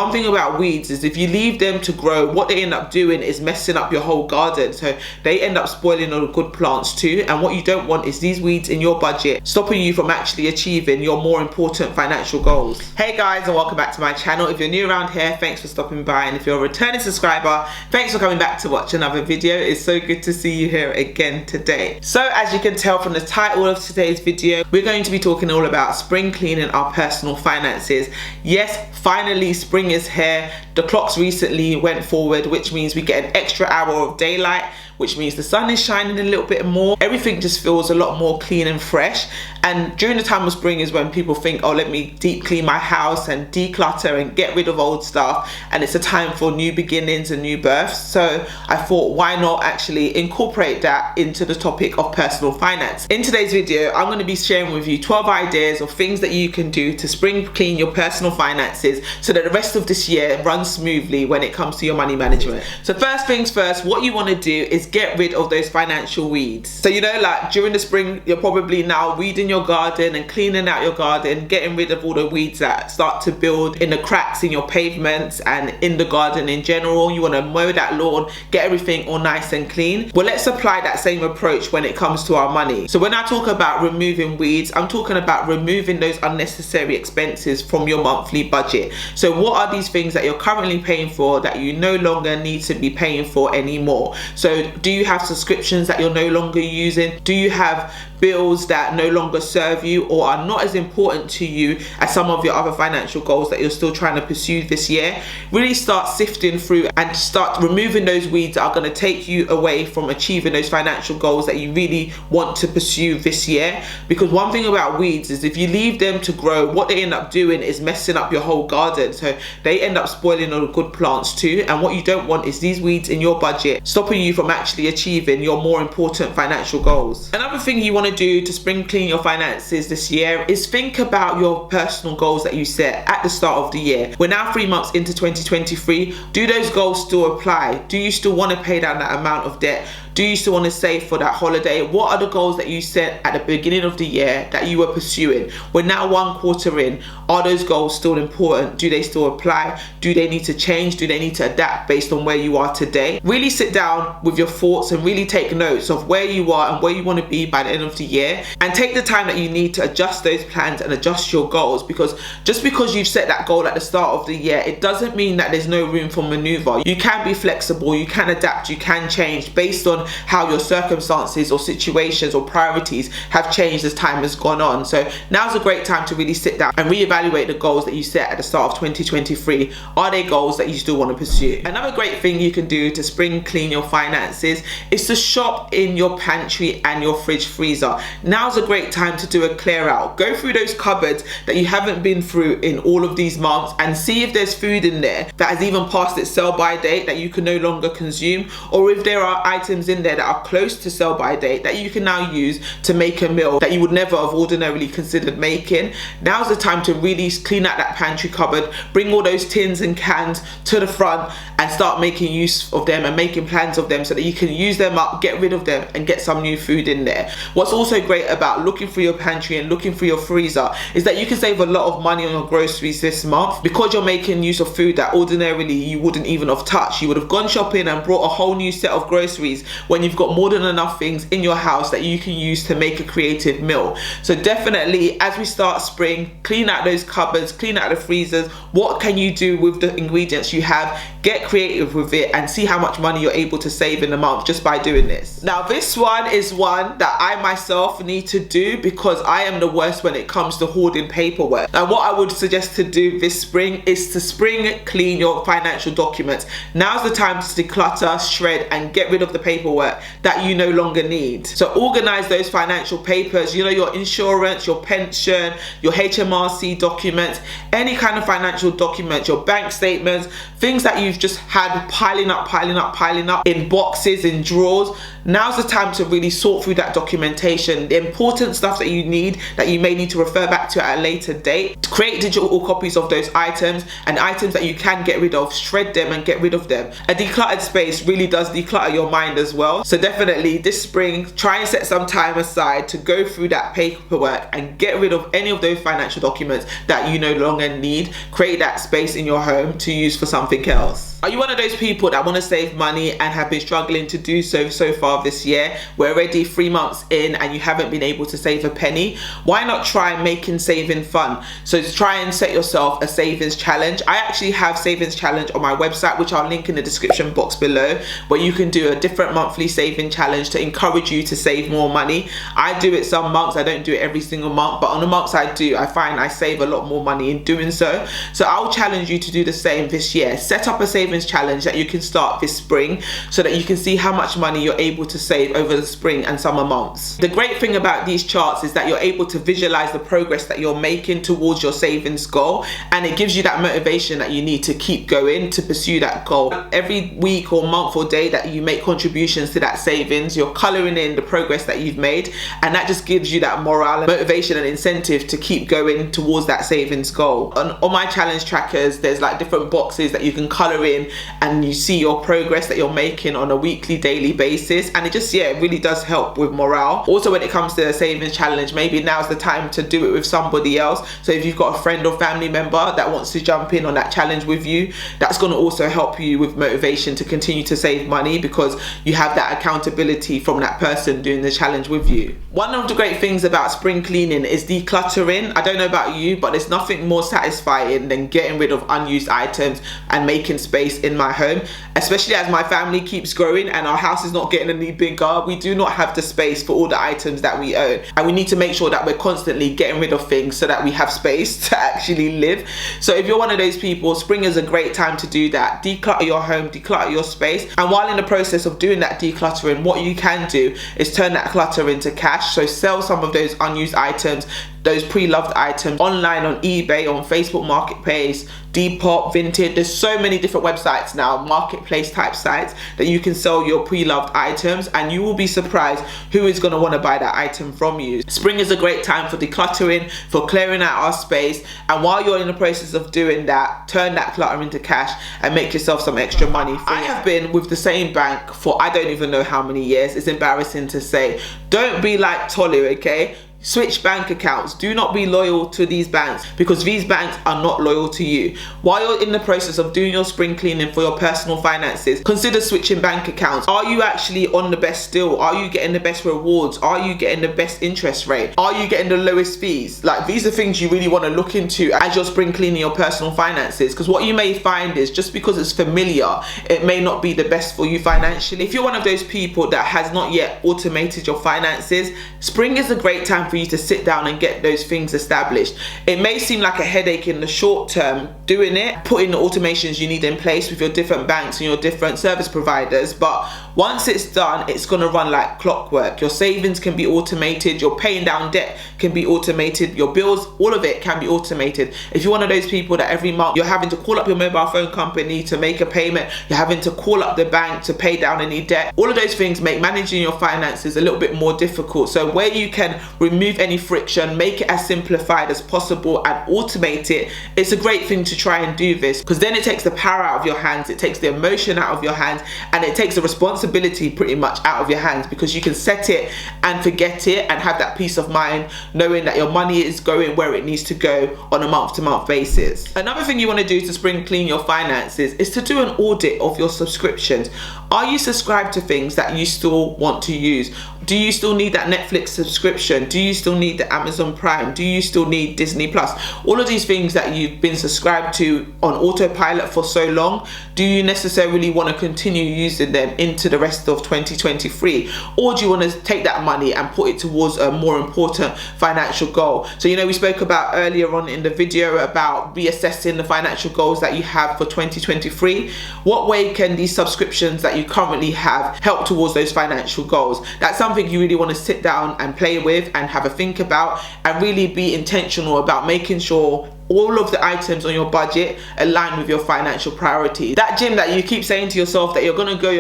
One thing about weeds is if you leave them to grow, what they end up doing is messing up your whole garden. So they end up spoiling all the good plants too. And what you don't want is these weeds in your budget stopping you from actually achieving your more important financial goals. Hey guys, and welcome back to my channel. If you're new around here, thanks for stopping by. And if you're a returning subscriber, thanks for coming back to watch another video. It's so good to see you here again today. So as you can tell from the title of today's video, we're going to be talking all about spring cleaning our personal finances. Yes, finally spring is here. The clocks recently went forward, which means we get an extra hour of daylight, which means the sun is shining a little bit more. Everything just feels a lot more clean and fresh. And during the time of spring is when people think, oh, let me deep clean my house and declutter and get rid of old stuff. And it's a time for new beginnings and new births. So I thought, why not actually incorporate that into the topic of personal finance? In today's video, I'm going to be sharing with you 12 ideas of things that you can do to spring clean your personal finances so that the rest of this year runs smoothly when it comes to your money management. So first things first, what you want to do is get rid of those financial weeds. So you know, like during the spring, you're probably now weeding your garden and cleaning out your garden, getting rid of all the weeds that start to build in the cracks in your pavements and in the garden in general. You want to mow that lawn, get everything all nice and clean. Well, let's apply that same approach when it comes to our money. So when I talk about removing weeds, I'm talking about removing those unnecessary expenses from your monthly budget. So what are these things that you're currently paying for that you no longer need to be paying for anymore? So do you have subscriptions that you're no longer using? Do you have bills that no longer serve you or are not as important to you as some of your other financial goals that you're still trying to pursue this year? Really start sifting through and start removing those weeds that are going to take you away from achieving those financial goals that you really want to pursue this year. Because one thing about weeds is if you leave them to grow, what they end up doing is messing up your whole garden. So they end up spoiling all the good plants too. And what you don't want is these weeds in your budget stopping you from actually achieving your more important financial goals. Another thing you want to do to spring clean your finances this year is think about your personal goals that you set at the start of the year. We're now 3 months into 2023. Do those goals still apply? Do you still want to pay down that amount of debt? Do you still want to save for that holiday? What are the goals that you set at the beginning of the year that you were pursuing? We're now 1 quarter in. Are those goals still important? Do they still apply? Do they need to change? Do they need to adapt based on where you are today? Really sit down with your thoughts and really take notes of where you are and where you want to be by the end of the year, and take the time that you need to adjust those plans and adjust your goals. Because just because you've set that goal at the start of the year, it doesn't mean that there's no room for maneuver. You can be flexible, you can adapt, you can change based on how your circumstances or situations or priorities have changed as time has gone on. So now's a great time to really sit down and reevaluate the goals that you set at the start of 2023. Are they goals that you still want to pursue? Another great thing you can do to spring clean your finances is to shop in your pantry and your fridge freezer. Now's a great time to do a clear out. Go through those cupboards that you haven't been through in all of these months and see if there's food in there that has even passed its sell by date that you can no longer consume, or if there are items in there that are close to sell by date that you can now use to make a meal that you would never have ordinarily considered making. Now's the time to really clean out that pantry cupboard, bring all those tins and cans to the front and start making use of them and making plans of them so that you can use them up, get rid of them and get some new food in there. What's also great about looking through your pantry and looking through your freezer is that you can save a lot of money on your groceries this month because you're making use of food that ordinarily you wouldn't even have touched. You would have gone shopping and brought a whole new set of groceries when you've got more than enough things in your house that you can use to make a creative meal. So definitely, as we start spring, clean out those cupboards, clean out the freezers. What can you do with the ingredients you have? Get creative with it and see how much money you're able to save in a month just by doing this. Now this one is one that I myself need to do because I am the worst when it comes to hoarding paperwork. And what I would suggest to do this spring is to spring clean your financial documents. Now's the time to declutter, shred and get rid of the paperwork that you no longer need. So organize those financial papers, you know, your insurance, your pension, your HMRC documents, any kind of financial documents, your bank statements, things that you've just had piling up in boxes boxes, in drawers. Now's the time to really sort through that documentation, the important stuff that you need, that you may need to refer back to at a later date. Create digital copies of those items, and items that you can get rid of, shred them and get rid of them. A decluttered space really does declutter your mind as well. So definitely this spring, try and set some time aside to go through that paperwork and get rid of any of those financial documents that you no longer need. Create that space in your home to use for something else. Are you one of those people that want to save money and have been struggling to do so far this year? We're already 3 months in and you haven't been able to save a penny. Why not try making saving fun? So try and set yourself a savings challenge. I actually have savings challenge on my website, which I'll link in the description box below, where you can do a different monthly saving challenge to encourage you to save more money. I do it some months, I don't do it every single month, but on the months I do, I find I save a lot more money in doing so. So I'll challenge you to do the same this year. Set up a savings challenge that you can start this spring so that you can see how much money you're able to save over the spring and summer months. The great thing about these charts is that you're able to visualize the progress that you're making towards your savings goal, and it gives you that motivation that you need to keep going to pursue that goal. Every week or month or day that you make contributions to that savings, you're coloring in the progress that you've made, and that just gives you that morale, motivation and incentive to keep going towards that savings goal. On my challenge trackers, there's like different boxes that you can color in, and you see your progress that you're making on a weekly, daily basis, and it just, yeah, it really does help with morale. Also, when it comes to a savings challenge, maybe now's the time to do it with somebody else. So if you've got a friend or family member that wants to jump in on that challenge with you, that's going to also help you with motivation to continue to save money, because you have that accountability from that person doing the challenge with you. One of the great things about spring cleaning is decluttering. I don't know about you, but there's nothing more satisfying than getting rid of unused items and making space in my home, especially as my family keeps growing and our house is not getting any bigger. We do not have the space for all the items that we own, and we need to make sure that we're constantly getting rid of things so that we have space to actually live. So if you're one of those people, spring is a great time to do that. Declutter your home, declutter your space, and while in the process of doing that decluttering, what you can do is turn that clutter into cash. So sell some of those unused items, those pre-loved items online on eBay, on Facebook Marketplace, Depop, Vinted. There's so many different websites now, marketplace type sites, that you can sell your pre-loved items, and you will be surprised who is going to want to buy that item from you. Spring is a great time for decluttering, for clearing out our space, and while you're in the process of doing that, turn that clutter into cash and make yourself some extra money. I have been with the same bank for I don't even know how many years. It's embarrassing to say. Don't be like Tolu, okay? Switch bank accounts. Do not be loyal to these banks, because these banks are not loyal to you. While you're in the process of doing your spring cleaning for your personal finances, consider switching bank accounts. Are you actually on the best deal? Are you getting the best rewards? Are you getting the best interest rate? Are you getting the lowest fees? Like, these are things you really want to look into as you're spring cleaning your personal finances, because what you may find is just because it's familiar, it may not be the best for you financially. If you're one of those people that has not yet automated your finances, spring is a great time for you to sit down and get those things established. It may seem like a headache in the short term doing it, putting the automations you need in place with your different banks and your different service providers, but once it's done, it's going to run like clockwork. Your savings can be automated, your paying down debt can be automated, your bills, all of it can be automated. If you're one of those people that every month you're having to call up your mobile phone company to make a payment, you're having to call up the bank to pay down any debt, all of those things make managing your finances a little bit more difficult. So where you can remove any friction, make it as simplified as possible and automate it, it's a great thing to try and do this, because then it takes the power out of your hands, it takes the emotion out of your hands, and it takes the responsibility pretty much out of your hands, because you can set it and forget it and have that peace of mind knowing that your money is going where it needs to go on a month-to-month basis. Another thing you want to do to spring clean your finances is to do an audit of your subscriptions. Are you subscribed to things that you still want to use? Do you still need that Netflix subscription? Do you still need the Amazon Prime? Do you still need Disney Plus? All of these things that you've been subscribed to on autopilot for so long, do you necessarily want to continue using them into the rest of 2023? Or do you want to take that money and put it towards a more important financial goal? So, you know, we spoke about earlier on in the video about reassessing the financial goals that you have for 2023. What way can these subscriptions that you currently have help towards those financial goals? That's something you really want to sit down and play with and have a think about, and really be intentional about making sure all of the items on your budget align with your financial priorities. That gym that you keep saying to yourself that you're gonna go,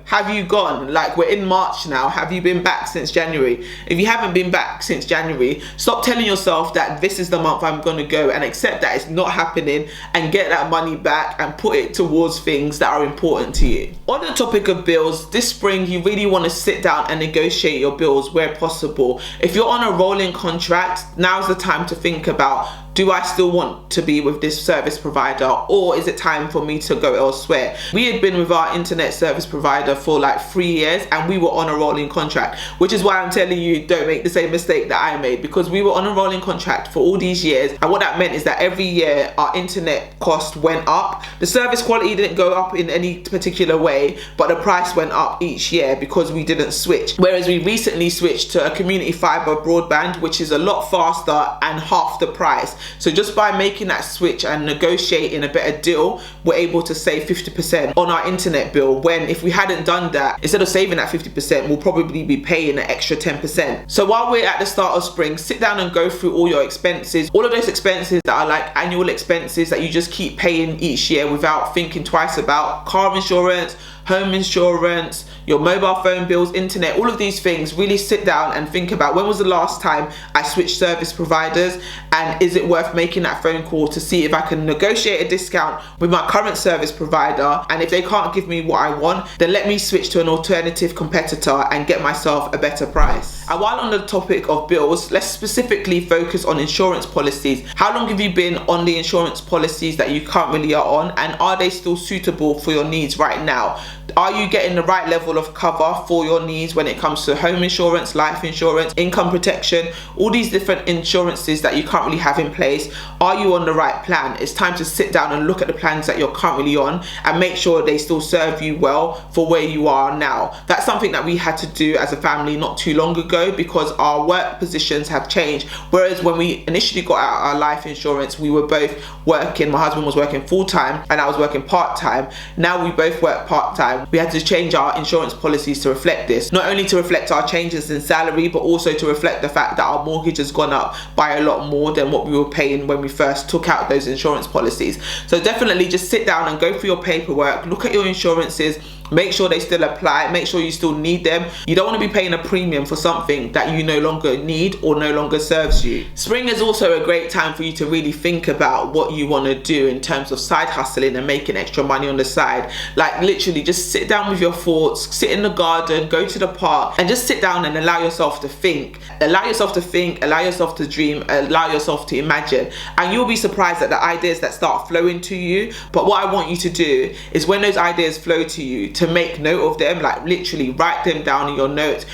have you gone? Like, we're in March now, have you been back since January? If you haven't been back since January, stop telling yourself that this is the month I'm gonna go, and accept that it's not happening, and get that money back and put it towards things that are important to you. On the topic of bills, this spring you really want to sit down and negotiate your bills where possible. If you're on a rolling contract, now's the time to think about, do I still want to be with this service provider, or is it time for me to go elsewhere? We had been with our internet service provider for like 3 years, and we were on a rolling contract, which is why I'm telling you, don't make the same mistake that I made, because we were on a rolling contract for all these years, and what that meant is that every year our internet cost went up. The service quality didn't go up in any particular way, but the price went up each year because we didn't switch. Whereas we recently switched to a community fiber broadband, which is a lot faster and half the price. So just by making that switch and negotiating a better deal, we're able to save 50% on our internet bill, when if we hadn't done that, instead of saving that 50%, we'll probably be paying an extra 10%. So while we're at the start of spring, sit down and go through all your expenses, all of those expenses that are like annual expenses that you just keep paying each year without thinking twice about: car insurance, home insurance, your mobile phone bills, internet, all of these things. Really sit down and think about, when was the last time I switched service providers, and is it worth making that phone call to see if I can negotiate a discount with my current service provider, and if they can't give me what I want, then let me switch to an alternative competitor and get myself a better price. And while on the topic of bills, let's specifically focus on insurance policies. How long have you been on the insurance policies that you currently are on, and are they still suitable for your needs right now? Are you getting the right level of cover for your needs when it comes to home insurance, life insurance, income protection, all these different insurances that you currently have in place? Are you on the right plan? It's time to sit down and look at the plans that you're currently on and make sure they still serve you well for where you are now. That's something that we had to do as a family not too long ago, because our work positions have changed. Whereas when we initially got out our life insurance, we were both working. My husband was working full-time and I was working part-time. Now we both work part-time. We had to change our insurance policies to reflect this, not only to reflect our changes in salary, but also to reflect the fact that our mortgage has gone up by a lot more than what we were paying when we first took out those insurance policies. So definitely just sit down and go through your paperwork, look at your insurances, make sure they still apply, make sure you still need them. You don't want to be paying a premium for something that you no longer need or no longer serves you. Spring is also a great time for you to really think about what you want to do in terms of side hustling and making extra money on the side. Like, literally just sit down with your thoughts, sit in the garden, go to the park, and just sit down and allow yourself to think. Allow yourself to think, allow yourself to dream, allow yourself to imagine, and you'll be surprised at the ideas that start flowing to you. But what I want you to do is, when those ideas flow to you, to make note of them, like literally write them down in your notes,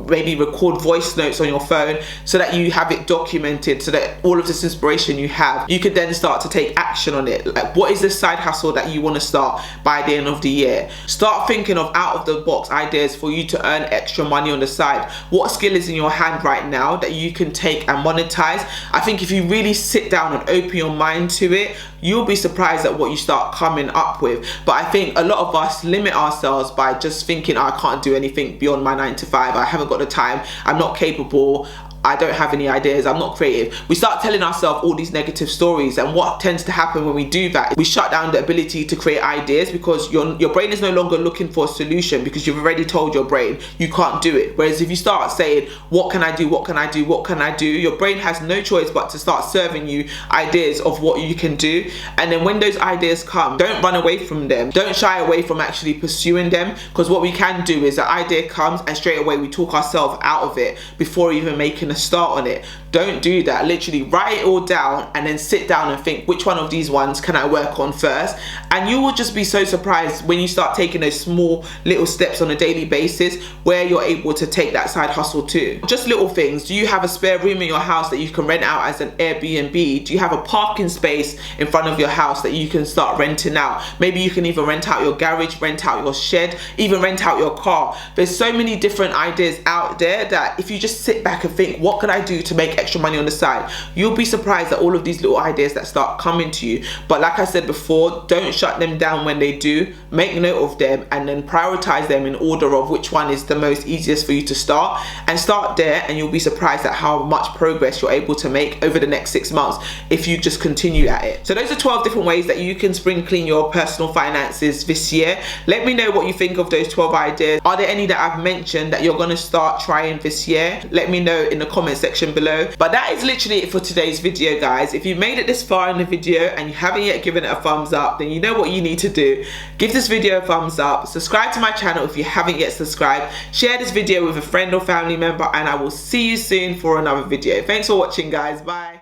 maybe record voice notes on your phone so that you have it documented, so that all of this inspiration you have, you could then start to take action on it. Like, what is the side hustle that you want to start by the end of the year? Start thinking of out of the box ideas for you to earn extra money on the side. What skill is in your hand right now that you can take and monetize? I think if you really sit down and open your mind to it, you'll be surprised at what you start coming up with. But I think a lot of us limit ourselves by just thinking, I can't do anything beyond my 9 to 5, I haven't got the time, I'm not capable, I don't have any ideas, I'm not creative. We start telling ourselves all these negative stories, and what tends to happen when we do that, we shut down the ability to create ideas, because your brain is no longer looking for a solution, because you've already told your brain you can't do it. Whereas if you start saying, what can I do, what can I do, what can I do, your brain has no choice but to start serving you ideas of what you can do. And then when those ideas come, don't run away from them, don't shy away from actually pursuing them, because what we can do is, the idea comes and straight away we talk ourselves out of it before even making a start on it. Don't do that. Literally write it all down and then sit down and think, which one of these ones can I work on first? And you will just be so surprised when you start taking those small little steps on a daily basis, where you're able to take that side hustle too. Just little things. Do you have a spare room in your house that you can rent out as an Airbnb? Do you have a parking space in front of your house that you can start renting out? Maybe you can even rent out your garage, rent out your shed, even rent out your car. There's so many different ideas out there that if you just sit back and think, what can I do to make extra money on the side, you'll be surprised at all of these little ideas that start coming to you. But like I said before, don't shut them down when they do. Make note of them and then prioritize them in order of which one is the most easiest for you to start, and start there, and you'll be surprised at how much progress you're able to make over the next 6 months if you just continue at it. So those are 12 different ways that you can spring clean your personal finances this year. Let me know what you think of those 12 ideas. Are there any that I've mentioned that you're going to start trying this year? Let me know in the comment section below. But that is literally it for today's video, guys. If you made it this far in the video and you haven't yet given it a thumbs up, then you know what you need to do. Give this video a thumbs up, subscribe to my channel if you haven't yet subscribed, share this video with a friend or family member, and I will see you soon for another video. Thanks for watching, guys. Bye.